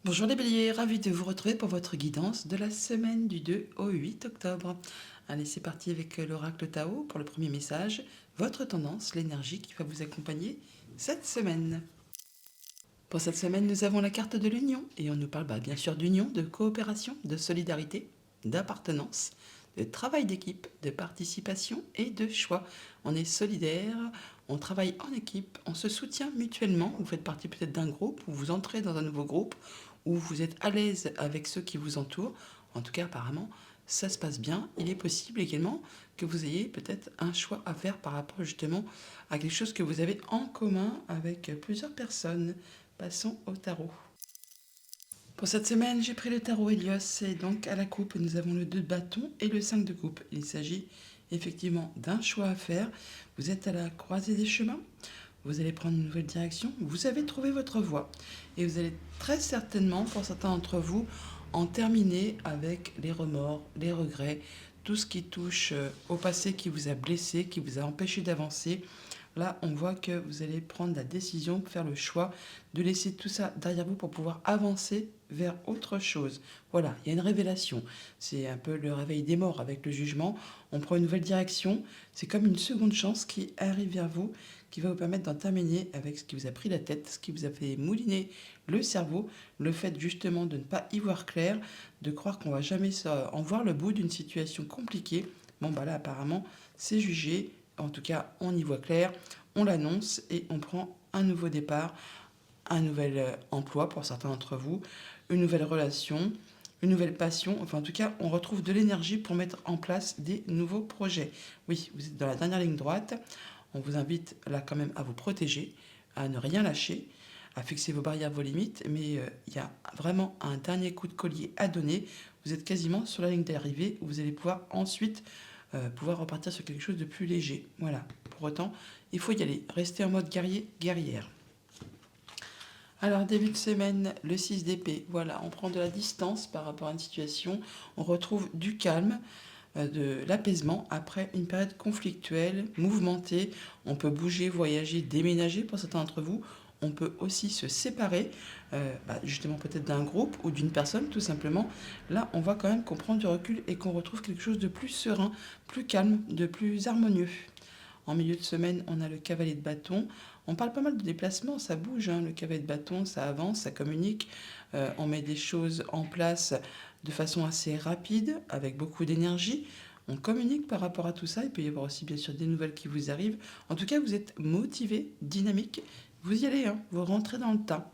Bonjour les béliers, ravi de vous retrouver pour votre guidance de la semaine du 2 au 8 octobre. Allez, c'est parti avec l'oracle Tao pour le premier message, votre tendance, l'énergie qui va vous accompagner cette semaine. Pour cette semaine, nous avons la carte de l'union et on nous parle bien sûr d'union, de coopération, de solidarité, d'appartenance, de travail d'équipe, de participation et de choix. On est solidaire, on travaille en équipe, on se soutient mutuellement. Vous faites partie peut-être d'un groupe ou vous entrez dans un nouveau groupe où vous êtes à l'aise avec ceux qui vous entourent. En tout cas, apparemment, ça se passe bien. Il est possible également que vous ayez peut-être un choix à faire par rapport justement à quelque chose que vous avez en commun avec plusieurs personnes. Passons au tarot. Pour cette semaine, j'ai pris le tarot Hélios et donc à la coupe, nous avons le 2 de bâton et le 5 de coupe. Il s'agit effectivement d'un choix à faire. Vous êtes à la croisée des chemins, vous allez prendre une nouvelle direction, vous avez trouvé votre voie et vous allez très certainement, pour certains d'entre vous, en terminer avec les remords, les regrets, tout ce qui touche au passé qui vous a blessé, qui vous a empêché d'avancer. Là, on voit que vous allez prendre la décision, faire le choix de laisser tout ça derrière vous pour pouvoir avancer vers autre chose. Voilà, il y a une révélation. C'est un peu le réveil des morts avec le jugement. On prend une nouvelle direction. C'est comme une seconde chance qui arrive vers vous, qui va vous permettre d'en terminer avec ce qui vous a pris la tête, ce qui vous a fait mouliner le cerveau, le fait justement de ne pas y voir clair, de croire qu'on va jamais en voir le bout d'une situation compliquée. Bon, là, apparemment, c'est jugé. En tout cas, on y voit clair, on l'annonce et on prend un nouveau départ, un nouvel emploi pour certains d'entre vous, une nouvelle relation, une nouvelle passion. Enfin, en tout cas, on retrouve de l'énergie pour mettre en place des nouveaux projets. Oui, vous êtes dans la dernière ligne droite. On vous invite là quand même à vous protéger, à ne rien lâcher, à fixer vos barrières, vos limites. Mais il y a vraiment un dernier coup de collier à donner. Vous êtes quasiment sur la ligne d'arrivée où vous allez pouvoir ensuite pouvoir repartir sur quelque chose de plus léger. Voilà. Pour autant, il faut y aller. Rester en mode guerrier, guerrière. Alors, début de semaine, le 6 d'épée. Voilà, on prend de la distance par rapport à une situation. On retrouve du calme, de l'apaisement après une période conflictuelle, mouvementée. On peut bouger, voyager, déménager pour certains d'entre vous. On peut aussi se séparer, justement peut-être d'un groupe ou d'une personne tout simplement. Là, on voit quand même qu'on prend du recul et qu'on retrouve quelque chose de plus serein, plus calme, de plus harmonieux. En milieu de semaine, on a le cavalier de bâton. On parle pas mal de déplacement, ça bouge, hein, le cavalier de bâton, ça avance, ça communique. On met des choses en place de façon assez rapide, avec beaucoup d'énergie. On communique par rapport à tout ça. Il peut y avoir aussi bien sûr des nouvelles qui vous arrivent. En tout cas, vous êtes motivé, dynamique. Vous y allez, hein, vous rentrez dans le tas.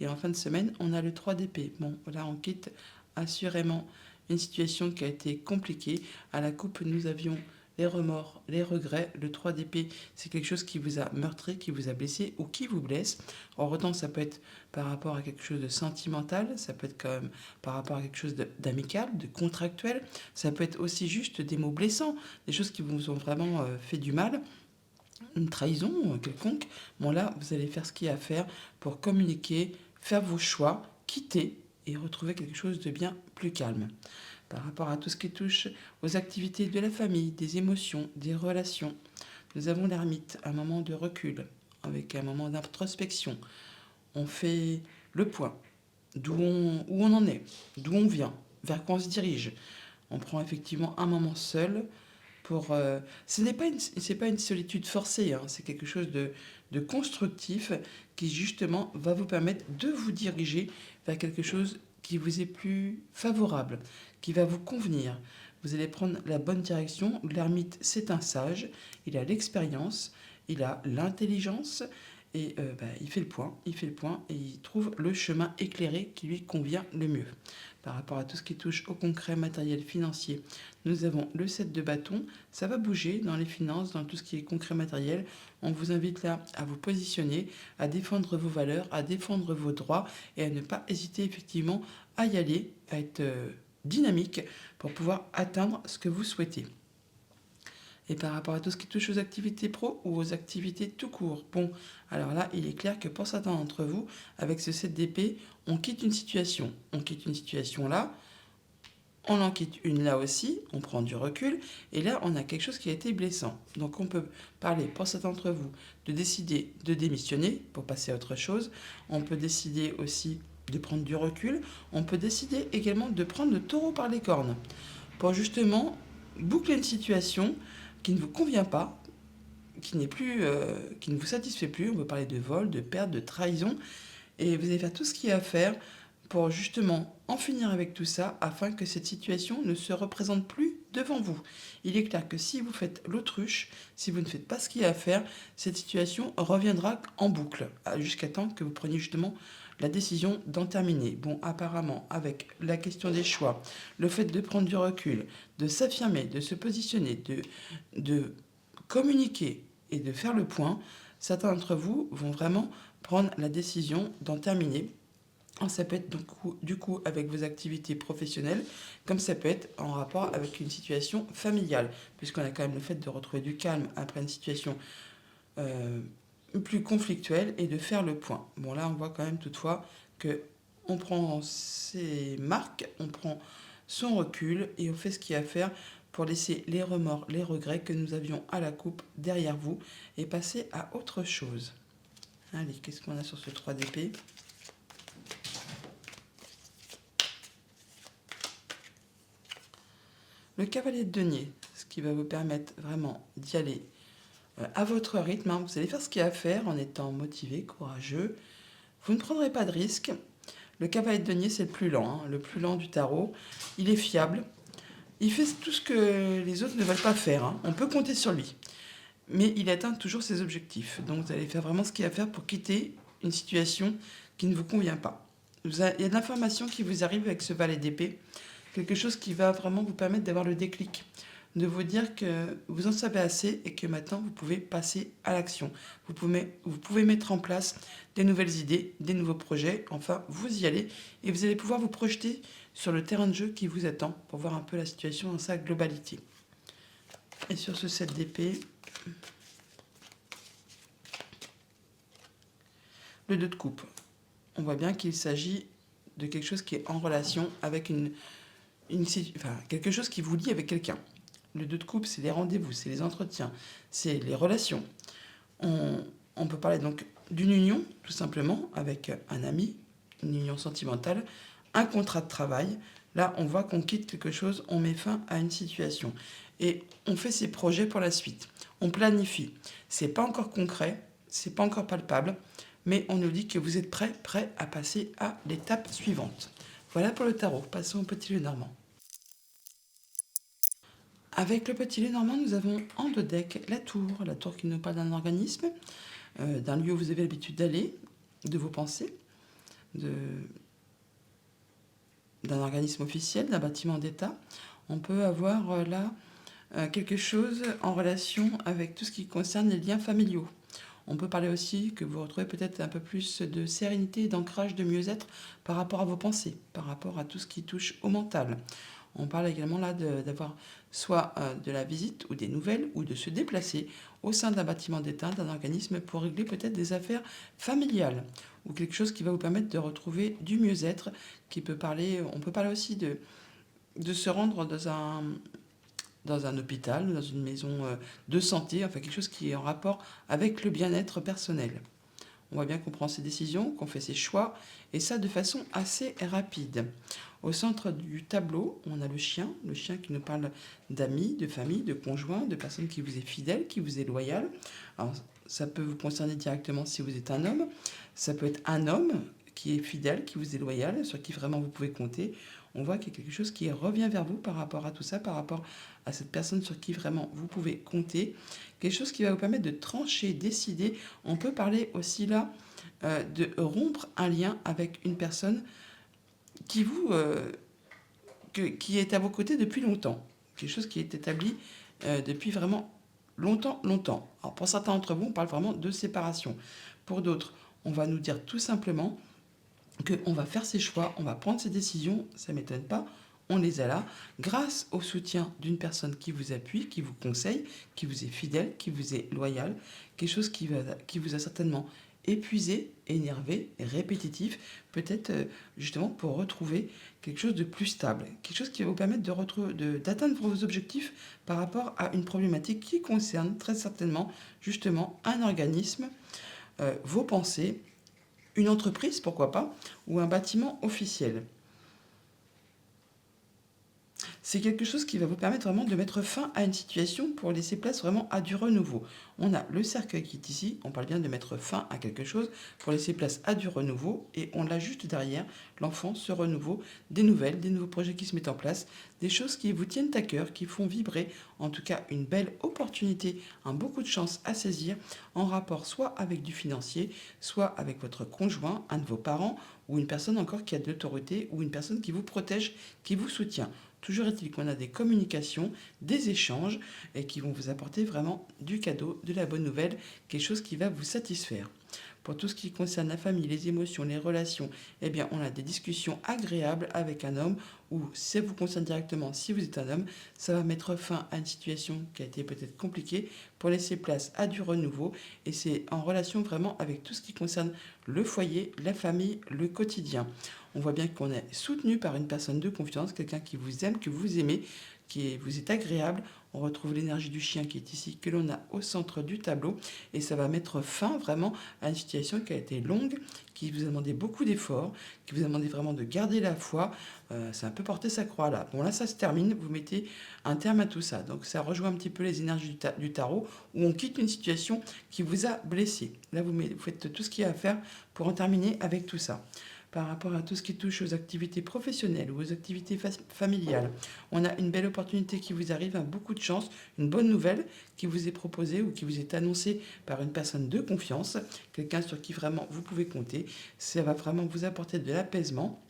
Et en fin de semaine, on a le 3 d'épée. Bon, là, on quitte assurément une situation qui a été compliquée. À la coupe, nous avions les remords, les regrets. Le 3 d'épée, c'est quelque chose qui vous a meurtri, qui vous a blessé ou qui vous blesse. En autant, ça peut être par rapport à quelque chose de sentimental, ça peut être quand même par rapport à quelque chose d'amical, de contractuel. Ça peut être aussi juste des mots blessants, des choses qui vous ont vraiment fait du mal, une trahison quelconque. Bon, là, vous allez faire ce qu'il y a à faire pour communiquer, faire vos choix, quitter et retrouver quelque chose de bien plus calme par rapport à tout ce qui touche aux activités de la famille, des émotions, des relations. Nous avons l'ermite, un moment de recul, avec un moment d'introspection. On fait le point, où on en est, d'où on vient, vers quoi on se dirige. On prend effectivement un moment seul pour... ce n'est pas une solitude forcée, hein, c'est quelque chose de constructif qui justement va vous permettre de vous diriger vers quelque chose qui vous est plus favorable, qui va vous convenir. Vous allez prendre la bonne direction. L'ermite, c'est un sage, il a l'expérience, il a l'intelligence et il fait le point et il trouve le chemin éclairé qui lui convient le mieux. Par rapport à tout ce qui touche au concret, matériel, financier, nous avons le 7 de bâton. Ça va bouger dans les finances, dans tout ce qui est concret, matériel. On vous invite là à vous positionner, à défendre vos valeurs, à défendre vos droits et à ne pas hésiter effectivement à y aller, à être dynamique pour pouvoir atteindre ce que vous souhaitez. Et par rapport à tout ce qui touche aux activités pro ou aux activités tout court, bon, alors là, il est clair que pour certains d'entre vous, avec ce 7 d'épée, on quitte une situation. On quitte une situation là, on en quitte une là aussi, on prend du recul, et là, on a quelque chose qui a été blessant. Donc, on peut parler, pour certains d'entre vous, de décider de démissionner pour passer à autre chose. On peut décider aussi de prendre du recul, on peut décider également de prendre le taureau par les cornes pour justement boucler une situation qui ne vous convient pas, qui ne vous satisfait plus. On peut parler de vol, de perte, de trahison. Et vous allez faire tout ce qu'il y a à faire pour justement en finir avec tout ça afin que cette situation ne se représente plus devant vous. Il est clair que si vous faites l'autruche, si vous ne faites pas ce qu'il y a à faire, cette situation reviendra en boucle jusqu'à temps que vous preniez justement la décision d'en terminer. Bon, apparemment, avec la question des choix, le fait de prendre du recul, de s'affirmer, de se positionner, de communiquer et de faire le point, certains d'entre vous vont vraiment prendre la décision d'en terminer. Ça peut être du coup avec vos activités professionnelles, comme ça peut être en rapport avec une situation familiale, puisqu'on a quand même le fait de retrouver du calme après une situation euh, plus conflictuelle et de faire le point. Bon, là, on voit quand même toutefois que on prend ses marques, on prend son recul et on fait ce qu'il y a à faire pour laisser les remords, les regrets que nous avions à la coupe derrière vous et passer à autre chose. Allez, qu'est-ce qu'on a sur ce 3 d'épée ? Le cavalier de denier, ce qui va vous permettre vraiment d'y aller à votre rythme. Vous allez faire ce qu'il y a à faire en étant motivé, courageux. Vous ne prendrez pas de risques. Le cavalier de denier, c'est le plus lent, le plus lent du tarot. Il est fiable. Il fait tout ce que les autres ne veulent pas faire. On peut compter sur lui. Mais il atteint toujours ses objectifs. Donc vous allez faire vraiment ce qu'il y a à faire pour quitter une situation qui ne vous convient pas. Il y a de l'information qui vous arrive avec ce valet d'épée. Quelque chose qui va vraiment vous permettre d'avoir le déclic, de vous dire que vous en savez assez et que maintenant vous pouvez passer à l'action. Vous pouvez mettre en place des nouvelles idées, des nouveaux projets, enfin vous y allez et vous allez pouvoir vous projeter sur le terrain de jeu qui vous attend pour voir un peu la situation dans sa globalité. Et sur ce 7 d'épée, le 2 de coupe. On voit bien qu'il s'agit de quelque chose qui est en relation avec quelque chose qui vous lie avec quelqu'un. Le 2 de coupe, c'est les rendez-vous, c'est les entretiens, c'est les relations. On peut parler donc d'une union, tout simplement, avec un ami, une union sentimentale, un contrat de travail. Là, on voit qu'on quitte quelque chose, on met fin à une situation. Et on fait ses projets pour la suite. On planifie. C'est pas encore concret, c'est pas encore palpable, mais on nous dit que vous êtes prêt à passer à l'étape suivante. Voilà pour le tarot. Passons au petit Lenormand. Avec le petit Lenormand, nous avons en deux decks la tour qui nous parle d'un organisme, d'un lieu où vous avez l'habitude d'aller, de vos pensées, d'un organisme officiel, d'un bâtiment d'État. On peut avoir là quelque chose en relation avec tout ce qui concerne les liens familiaux. On peut parler aussi que vous retrouvez peut-être un peu plus de sérénité, d'ancrage, de mieux-être par rapport à vos pensées, par rapport à tout ce qui touche au mental. On parle également là d'avoir soit de la visite ou des nouvelles ou de se déplacer au sein d'un bâtiment d'État, d'un organisme pour régler peut-être des affaires familiales ou quelque chose qui va vous permettre de retrouver du mieux-être. On peut parler aussi de se rendre dans un hôpital, dans une maison de santé, enfin quelque chose qui est en rapport avec le bien-être personnel. On voit bien qu'on prend ses décisions, qu'on fait ses choix, et ça de façon assez rapide. Au centre du tableau, on a le chien qui nous parle d'amis, de famille, de conjoints, de personnes qui vous est fidèle, qui vous est loyale. Alors, ça peut vous concerner directement si vous êtes un homme. Ça peut être un homme qui est fidèle, qui vous est loyal, sur qui vraiment vous pouvez compter. On voit qu'il y a quelque chose qui revient vers vous par rapport à tout ça, par rapport à cette personne sur qui vraiment vous pouvez compter. Quelque chose qui va vous permettre de trancher, décider. On peut parler aussi là de rompre un lien avec une personne qui est à vos côtés depuis longtemps. Quelque chose qui est établi depuis vraiment longtemps. Alors pour certains d'entre vous, on parle vraiment de séparation. Pour d'autres, on va nous dire tout simplement qu'on va faire ses choix, on va prendre ses décisions, ça ne m'étonne pas, on les a là, grâce au soutien d'une personne qui vous appuie, qui vous conseille, qui vous est fidèle, qui vous est loyal, quelque chose qui vous a certainement épuisé, énervé, répétitif, peut-être justement pour retrouver quelque chose de plus stable, quelque chose qui va vous permettre d'atteindre vos objectifs par rapport à une problématique qui concerne très certainement justement un organisme, vos pensées, une entreprise, pourquoi pas, ou un bâtiment officiel. C'est quelque chose qui va vous permettre vraiment de mettre fin à une situation pour laisser place vraiment à du renouveau. On a le cercueil qui est ici, on parle bien de mettre fin à quelque chose pour laisser place à du renouveau, et on l'a juste derrière, l'enfant, ce renouveau, des nouvelles, des nouveaux projets qui se mettent en place, des choses qui vous tiennent à cœur, qui font vibrer, en tout cas une belle opportunité, un beaucoup de chance à saisir, en rapport soit avec du financier, soit avec votre conjoint, un de vos parents, ou une personne encore qui a de l'autorité, ou une personne qui vous protège, qui vous soutient. Toujours est-il qu'on a des communications, des échanges et qui vont vous apporter vraiment du cadeau, de la bonne nouvelle, quelque chose qui va vous satisfaire. Pour tout ce qui concerne la famille, les émotions, les relations, eh bien, on a des discussions agréables avec un homme ou si ça vous concerne directement, si vous êtes un homme, ça va mettre fin à une situation qui a été peut-être compliquée pour laisser place à du renouveau et c'est en relation vraiment avec tout ce qui concerne le foyer, la famille, le quotidien. On voit bien qu'on est soutenu par une personne de confiance, quelqu'un qui vous aime, que vous aimez, vous est agréable. On retrouve l'énergie du chien qui est ici, que l'on a au centre du tableau. Et ça va mettre fin vraiment à une situation qui a été longue, qui vous a demandé beaucoup d'efforts, qui vous a demandé vraiment de garder la foi. C'est un peu porter sa croix là. Bon là ça se termine, vous mettez un terme à tout ça. Donc ça rejoint un petit peu les énergies du tarot, où on quitte une situation qui vous a blessé. Là vous faites tout ce qu'il y a à faire pour en terminer avec tout ça. Par rapport à tout ce qui touche aux activités professionnelles ou aux activités familiales. On a une belle opportunité qui vous arrive, beaucoup de chance, une bonne nouvelle qui vous est proposée ou qui vous est annoncée par une personne de confiance, quelqu'un sur qui vraiment vous pouvez compter. Ça va vraiment vous apporter de l'apaisement.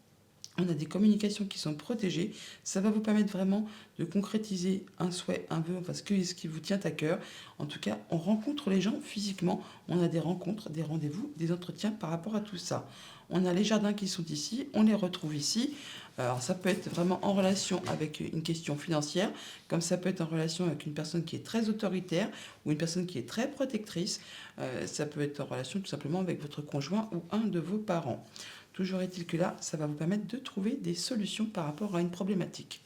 On a des communications qui sont protégées. Ça va vous permettre vraiment de concrétiser un souhait, un vœu, enfin ce qui vous tient à cœur. En tout cas, on rencontre les gens physiquement. On a des rencontres, des rendez-vous, des entretiens par rapport à tout ça. On a les jardins qui sont ici, on les retrouve ici. Alors ça peut être vraiment en relation avec une question financière, comme ça peut être en relation avec une personne qui est très autoritaire ou une personne qui est très protectrice. Ça peut être en relation tout simplement avec votre conjoint ou un de vos parents. Toujours est-il que là, ça va vous permettre de trouver des solutions par rapport à une problématique.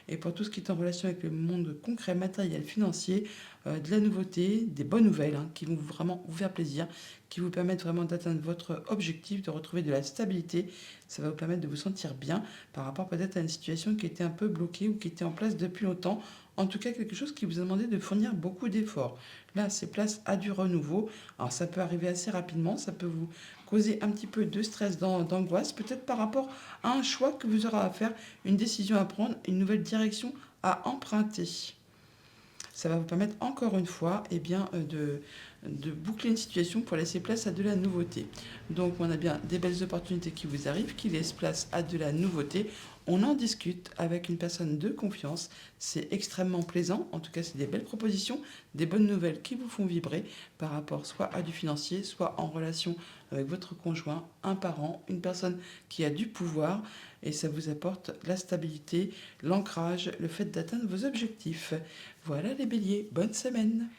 Et pour tout ce qui est en relation avec le monde concret, matériel, financier, de la nouveauté, des bonnes nouvelles qui vont vraiment vous faire plaisir, qui vous permettent vraiment d'atteindre votre objectif, de retrouver de la stabilité. Ça va vous permettre de vous sentir bien par rapport peut-être à une situation qui était un peu bloquée ou qui était en place depuis longtemps. En tout cas, quelque chose qui vous a demandé de fournir beaucoup d'efforts. Là, c'est place à du renouveau. Alors, ça peut arriver assez rapidement, ça peut vous causer un petit peu de stress, d'angoisse, peut-être par rapport à un choix que vous aurez à faire, une décision à prendre, une nouvelle direction à emprunter. Ça va vous permettre encore une fois de boucler une situation pour laisser place à de la nouveauté. Donc on a bien des belles opportunités qui vous arrivent, qui laissent place à de la nouveauté. On en discute avec une personne de confiance. C'est extrêmement plaisant. En tout cas, c'est des belles propositions, des bonnes nouvelles qui vous font vibrer par rapport soit à du financier, soit en relation avec votre conjoint, un parent, une personne qui a du pouvoir. Et ça vous apporte la stabilité, l'ancrage, le fait d'atteindre vos objectifs. Voilà les béliers, bonne semaine.